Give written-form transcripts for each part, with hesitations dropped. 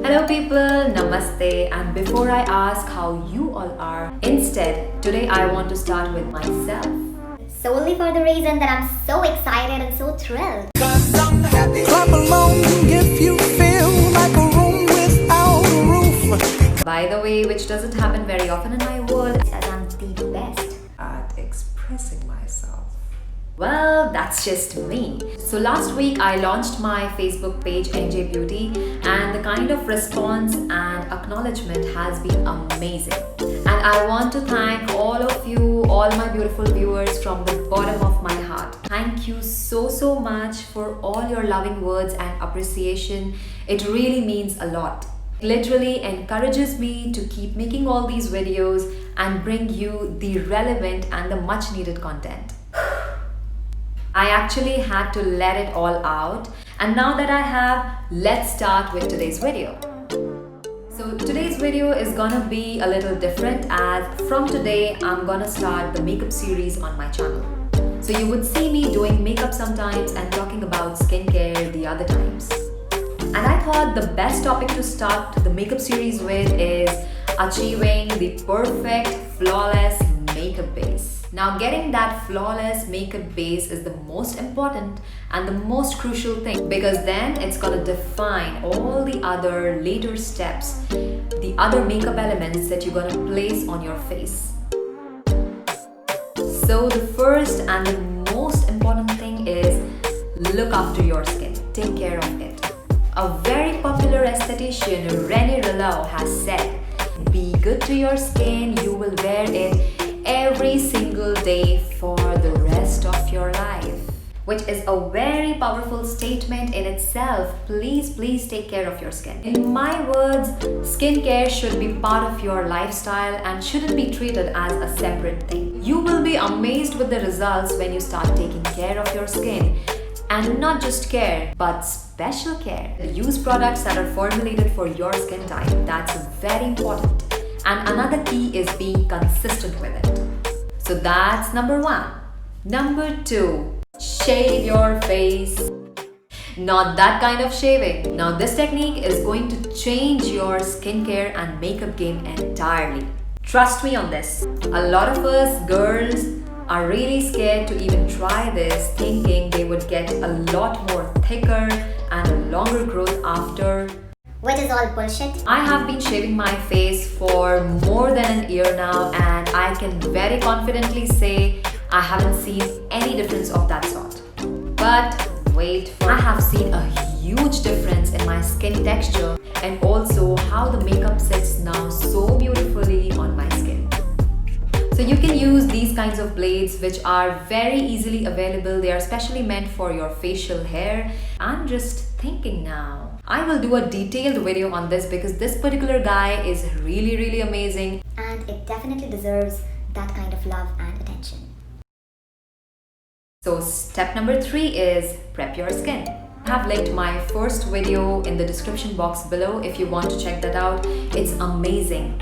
Hello people, namaste, and before I ask how you all are, instead, today I want to start with myself. Solely for the reason that I'm so excited and so thrilled. Clap along if you feel like a room without a roof. By the way, which doesn't happen very often in my world, As I'm the best. at expressing myself. Well, that's just me. So last week I launched my Facebook page NJ Beauty, and the kind of response and acknowledgement has been amazing. And I want to thank all of you, all my beautiful viewers, from the bottom of my heart. Thank you so much for all your loving words and appreciation. It really means a lot. It literally encourages me to keep making all these videos and bring you the relevant and the much needed content. I actually had to let it all out, and now that I have, let's start with today's video. So today's video is gonna be a little different, as from today I'm gonna start the makeup series on my channel. So you would see me doing makeup sometimes and talking about skincare the other times. And I thought the best topic to start the makeup series with is achieving the perfect, flawless makeup base. Now, getting that flawless makeup base is the most important and the most crucial thing, because then it's gonna define all the other later steps, the other makeup elements that you're gonna place on your face. So the first and the most important thing is look after your skin. Take care of it. A very popular esthetician, René Rouleau, has said, be good to your skin, you will wear it every single day for the rest of your life. Which is a very powerful statement in itself. Please take care of your skin. In my words, skincare should be part of your lifestyle and shouldn't be treated as a separate thing. You will be amazed with the results when you start taking care of your skin. And not just care, but special care. Use products that are formulated for your skin type. That's very important. And another key is being consistent with it. So that's number one. Number two, shave your face. Not that kind of shaving. Now this technique is going to change your skincare and makeup game entirely. Trust me on this. A lot of us girls are really scared to even try this, thinking they would get a lot more thicker and a longer growth after. Which is all bullshit. I have been shaving my face for more than a year now, and I can very confidently say I haven't seen any difference of that sort. But wait, I have seen a huge difference in my skin texture and also how the makeup sits now so beautifully on my skin. So you can use these kinds of blades, which are very easily available. They are specially meant for your facial hair. I'm just thinking now, I will do a detailed video on this because this particular guy is really amazing. And it definitely deserves that kind of love and attention. So step number 3 is prep your skin. I have linked my first video in the description box below if you want to check that out. It's amazing.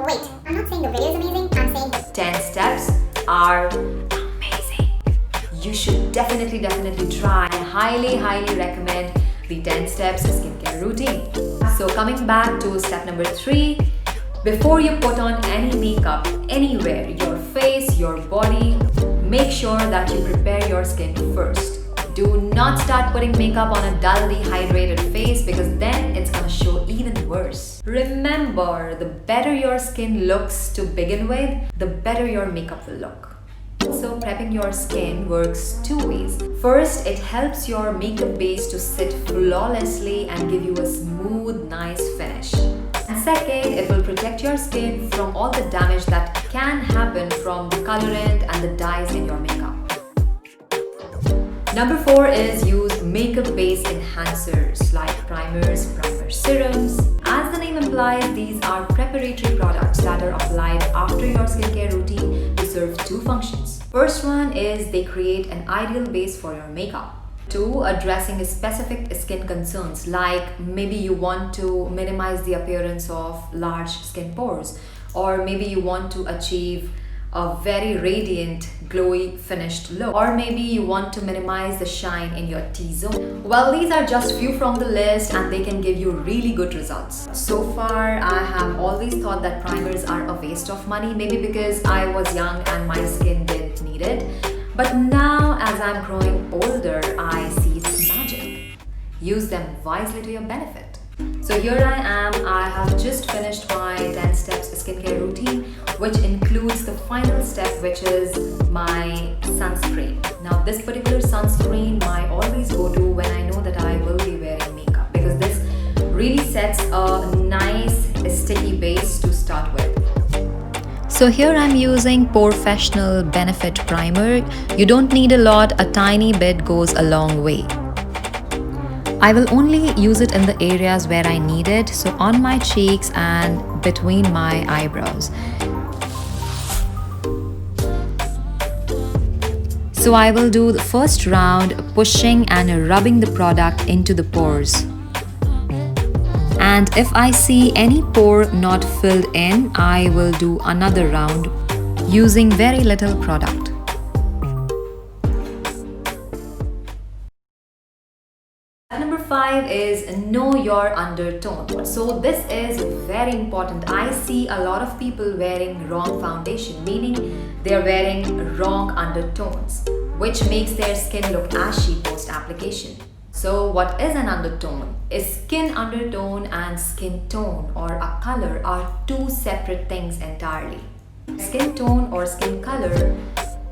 Wait, I'm not saying the video is amazing, I'm saying the 10 steps are amazing. You should definitely try. I highly recommend the 10 steps skincare routine. So coming back to step number 3, before you put on any makeup anywhere, your face, your body, make sure that you prepare your skin first. Do not start putting makeup on a dull, dehydrated face, because then it's gonna show even worse. Remember, the better your skin looks to begin with, the better your makeup will look. So prepping your skin works 2 ways. First, it helps your makeup base to sit flawlessly and give you a smooth, nice finish. And second, it will protect your skin from all the damage that can happen from the colorant and the dyes in your makeup. Number 4 is use makeup base enhancers like primers, primer serums. As the name implies, these are preparatory products that are applied after your skincare routine to serve 2 functions. First one is they create an ideal base for your makeup. 2, addressing specific skin concerns, like maybe you want to minimize the appearance of large skin pores, or maybe you want to achieve a very radiant, glowy finished look. Or maybe you want to minimize the shine in your T-zone. Well, these are just few from the list and they can give you really good results. So far, I have always thought that primers are a waste of money, maybe because I was young and my skin didn't need it. But now, as I'm growing older, I see it's magic. Use them wisely to your benefit. So here I am, I have just finished my 10 steps skincare routine, which includes the final step, which is my sunscreen. Now this particular sunscreen I always go to when I know that I will be wearing makeup, because this really sets a nice sticky base to start with. So here I'm using Professional Benefit Primer. You don't need a lot, a tiny bit goes a long way. I will only use it in the areas where I need it, so on my cheeks and between my eyebrows. So I will do the first round pushing and rubbing the product into the pores. And if I see any pore not filled in, I will do another round using very little product. Number 5 is know your undertone. So this is very important. I see a lot of people wearing wrong foundation, meaning they're wearing wrong undertones, which makes their skin look ashy post application. So what is an undertone? A skin undertone and skin tone or a color are two separate things entirely. Skin tone or skin color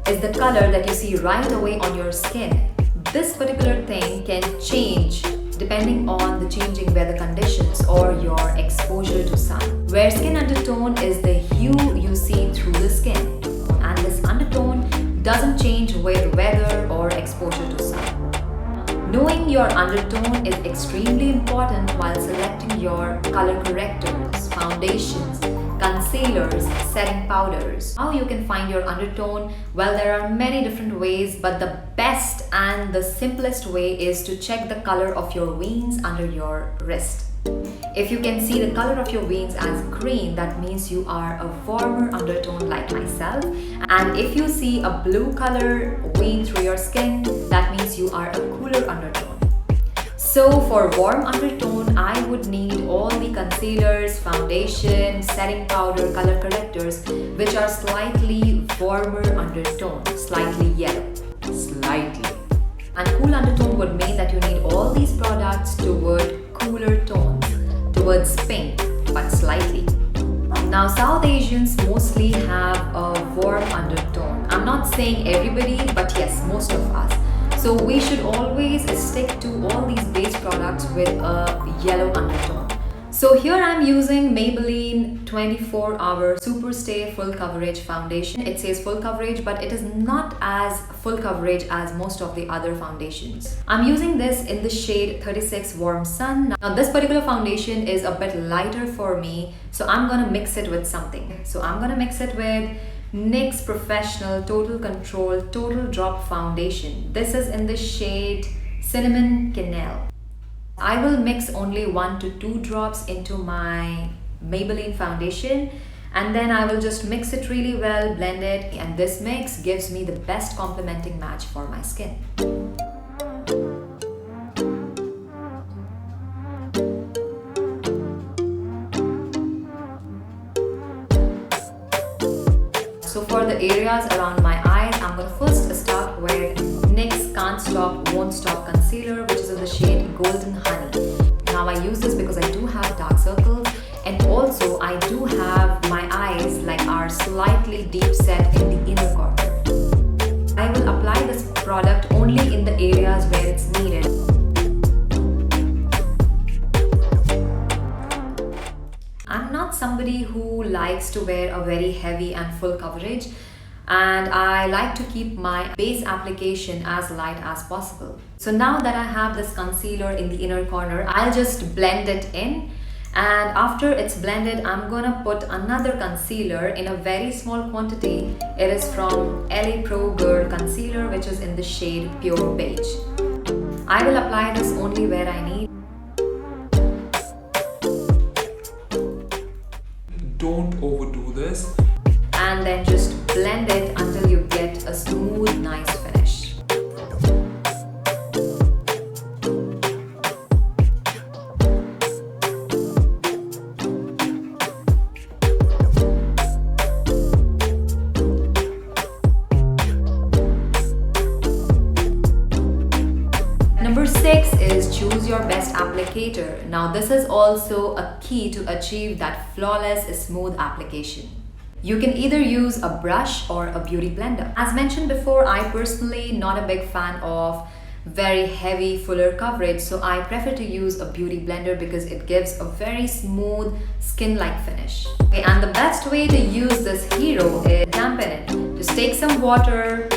is the color that you see right away on your skin. This particular thing can change depending on the changing weather conditions or your exposure to sun. Where skin undertone is the hue you see through the skin, and this undertone doesn't change with weather or exposure to sun. Knowing your undertone is extremely important while selecting your color correctors, foundations, concealers, setting powders. How you can find your undertone? Well, there are many different ways, but the best and the simplest way is to check the color of your veins under your wrist. If you can see the color of your veins as green, that means you are a warmer undertone like myself. And if you see a blue color vein through your skin, that means you are a cooler undertone. So for warm undertone, I would need all the concealers, foundation, setting powder, color correctors, which are slightly warmer undertone, slightly yellow, slightly. And cool undertone would mean that you need all these products toward cooler tones, towards pink, but slightly. Now South Asians mostly have a warm undertone. I'm not saying everybody, but yes, most of us. So we should always stick to all these base products with a yellow undertone. So here I'm using Maybelline 24-Hour Super Stay Full Coverage Foundation. It says full coverage, but it is not as full coverage as most of the other foundations. I'm using this in the shade 36 Warm Sun. Now this particular foundation is a bit lighter for me, so I'm gonna mix it with something. So I'm gonna mix it with NYX Professional Total Control Total Drop Foundation. This is in the shade Cinnamon Cannelle. I will mix only 1 to 2 drops into my Maybelline foundation, and then I will just mix it really well, blend it, and this mix gives me the best complementing match for my skin. So for the areas around my eyes, I'm going to first start with NYX Can't Stop Won't Stop Concealer, which is in the shade Golden Honey. Now I use this because I do have dark circles, and also I do have my eyes are slightly deep set in the inner corner. I will apply this product only in the areas where it's needed. I'm not somebody who likes to wear a very heavy and full coverage, and I like to keep my base application as light as possible. So now that I have this concealer in the inner corner, I'll just blend it in, and after it's blended, I'm gonna put another concealer in a very small quantity. It is from LA Pro Girl Concealer, which is in the shade Pure Beige. I will apply this only where I need. Don't overdo this. And then just blend it until you get a smooth, nice finish. Number 6 is choose your best applicator. Now this is also a key to achieve that flawless, smooth application. You can either use a brush or a beauty blender. As mentioned before, I personally not a big fan of very heavy fuller coverage, so I prefer to use a beauty blender because it gives a very smooth skin-like finish. Okay, and the best way to use this hero is dampen it. Just take some water,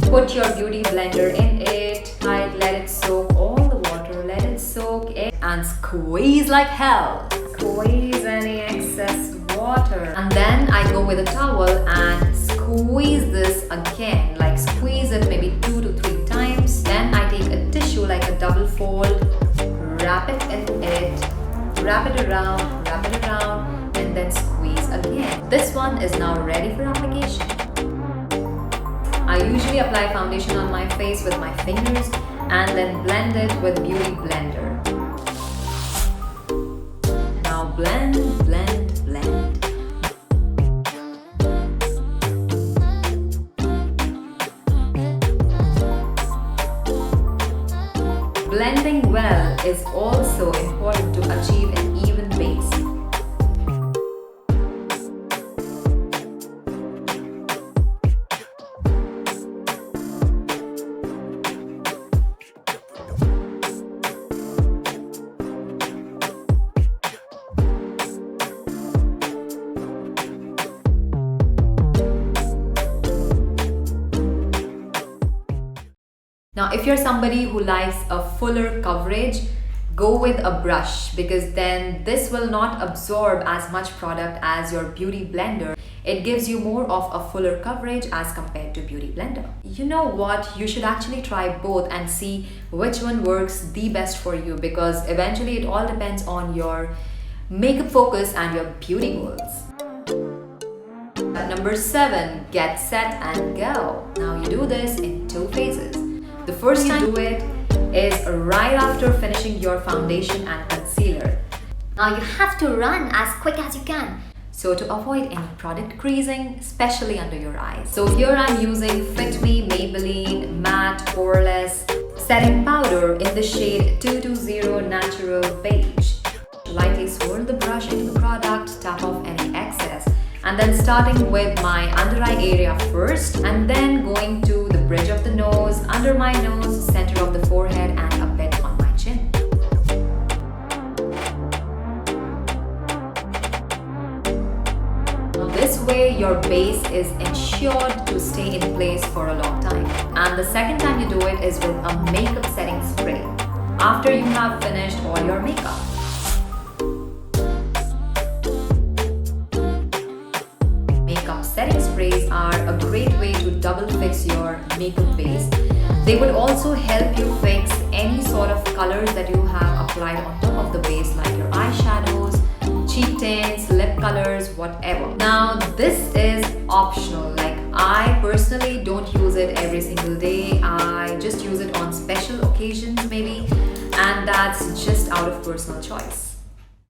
put your beauty blender in it, let it soak all the water, let it soak it, and squeeze like hell. Squeeze any excess water. And then I go with a towel and squeeze this again, like squeeze it maybe 2 to 3 times. Then I take a tissue like a double fold, wrap it in it, wrap it around, and then squeeze again. This one is now ready for application. I usually apply foundation on my face with my fingers and then blend it with beauty blender. Now blend, blend, blend. Blending well is also important to achieve an even base. Now, if you're somebody who likes a fuller coverage, go with a brush because then this will not absorb as much product as your beauty blender. It gives you more of a fuller coverage as compared to beauty blender. You know what? You should actually try both and see which one works the best for you because eventually it all depends on your makeup focus and your beauty goals. Number 7, get set and go. Now you do this in 2 phases. The first time you do it is right after finishing your foundation and concealer. Now you have to run as quick as you can. So to avoid any product creasing, especially under your eyes. So here I'm using Fit Me Maybelline Matte Poreless Setting Powder in the shade 220 Natural Beige. Lightly swirl the brush into the product, tap off any excess. And then starting with my under eye area first and then going to the bridge of the nose, under my nose, center of the forehead and a bit on my chin. Now this way your base is ensured to stay in place for a long time. And the second time you do it is with a makeup setting spray after you have finished all your makeup. Setting sprays are a great way to double fix your makeup base. They would also help you fix any sort of colors that you have applied on top of the base, like your eyeshadows, cheek tints, lip colors, whatever. Now this is optional. Like I personally don't use it every single day. I just use it on special occasions maybe, and that's just out of personal choice.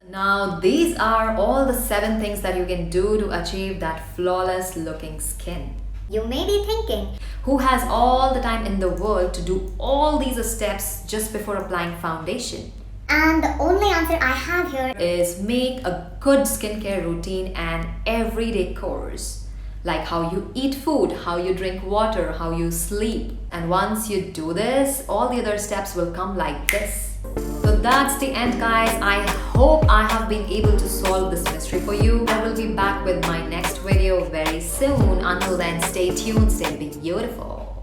Now these are all the 7 things that you can do to achieve that flawless looking skin. You may be thinking, who has all the time in the world to do all these steps just before applying foundation? and the only answer I have here is make a good skincare routine and everyday course. Like how you eat food, how you drink water, how you sleep. And once you do this, all the other steps will come like this. So that's the end, guys. I hope I have been able to solve this mystery for you. I will be back with my next video very soon. Until then, stay tuned, stay beautiful.